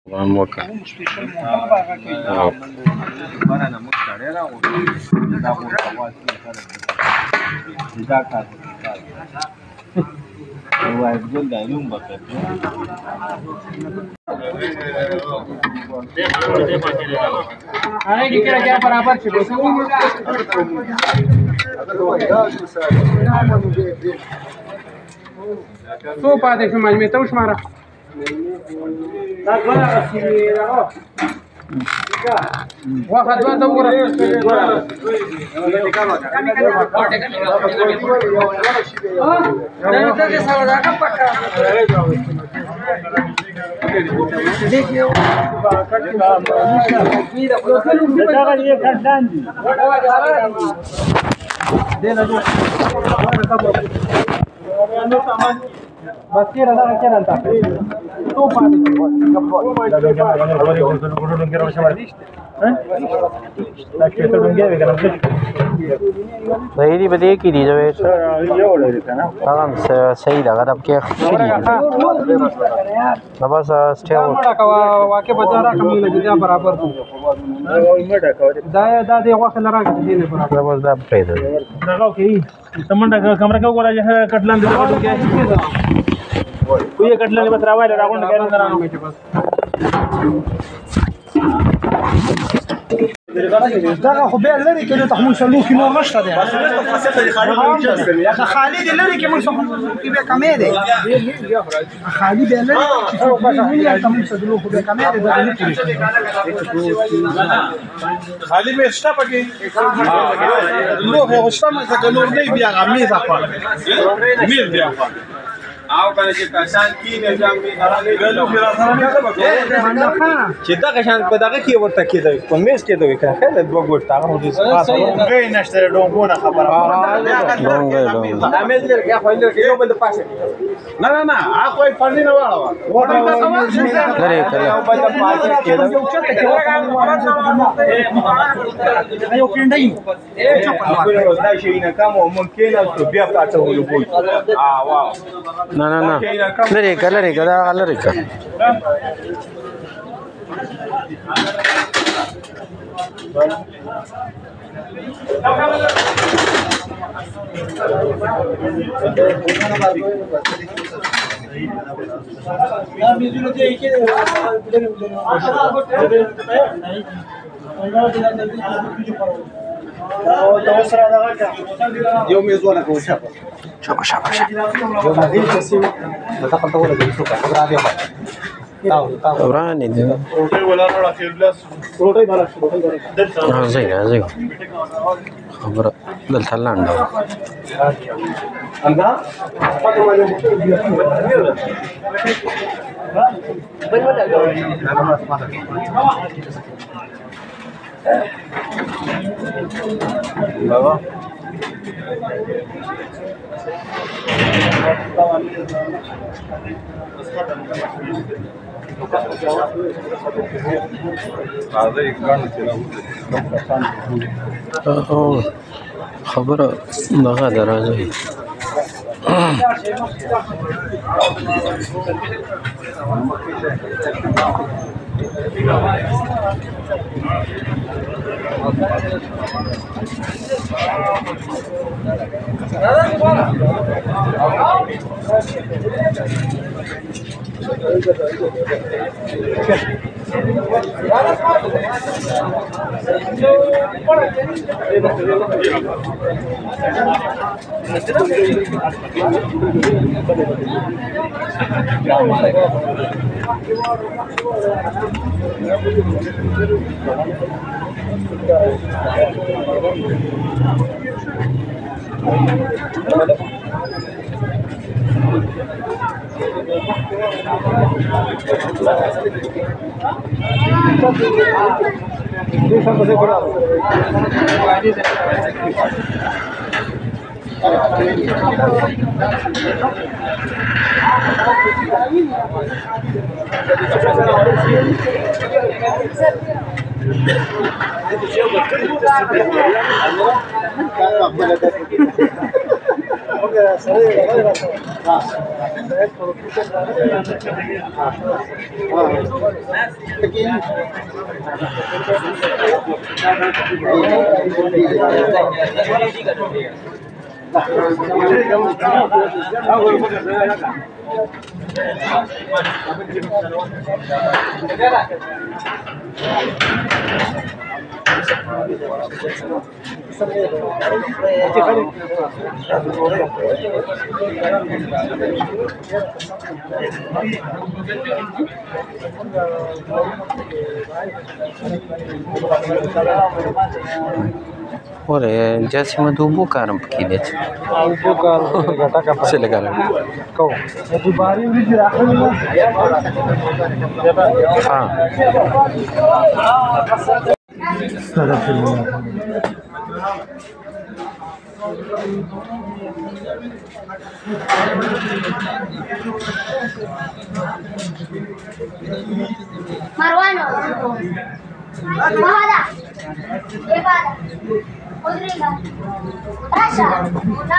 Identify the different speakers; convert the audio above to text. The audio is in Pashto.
Speaker 1: Vamos acá.
Speaker 2: څو پاتې شو مجموعي ته وشماره واخد دوه ته وګوره بس كده ده كده انت تو
Speaker 1: Dahili ba diye kiri jabe? Tamam सही लगा तब क्या खिली? बस स्टे हो.
Speaker 2: वाके बता रहा कम लगी था बराबर दाया दादी वाके लगा के देने बराबर
Speaker 1: बस दाब पे दे.
Speaker 2: लगाओ के तमंडा कमरा का गोरा जहां कटलान दे काटो के कोई कटलान बस रावा ले रावण के अंदर आनो में बस دغه خو بیا لري کې ته موږ سلو کې نور نشته دی خالد لري کې موږ سلو کې به کمې دی خالد لري چې ته موږ سلو کې به کمې دی دا نه پوری خالد به شته پکې نو هو شته مې څنګه نور نه بیا غمې ځه میر بیا
Speaker 3: او کله چې کسان کینې ځامي غلو میرا سره نه
Speaker 2: چې
Speaker 3: دا کسان په دغه کې ورته کېدوي په میز کې دوی کنه خله دوه ګوت هغه دې خاصه غي نشته ډونګونه خبره دا میز لري خو لري یو بل پاسه نه نه نه هغه کوئی پړنی نه واړه
Speaker 1: لري کړه
Speaker 3: یو بل پاسه کېدوي
Speaker 2: یو کېندای
Speaker 3: دا شي نه کوم ممکن او بیا پاتې ولګوي واو
Speaker 1: No. Lerica.
Speaker 3: يوم يزورنا كم شابه
Speaker 1: شابه
Speaker 3: يوم هذه تسيب نتقل طول بالسوق خبر هذه ما
Speaker 1: Abrani de. زي خبر دل ثلان ده خبر دغه درازي और जैसे मैं तो वो कारम पकी दे
Speaker 3: वो कार
Speaker 1: से लगा रहा
Speaker 3: को दुबारी भी
Speaker 1: हाँ
Speaker 4: Marwano. Mahada. Devada. Udriga. Tasha.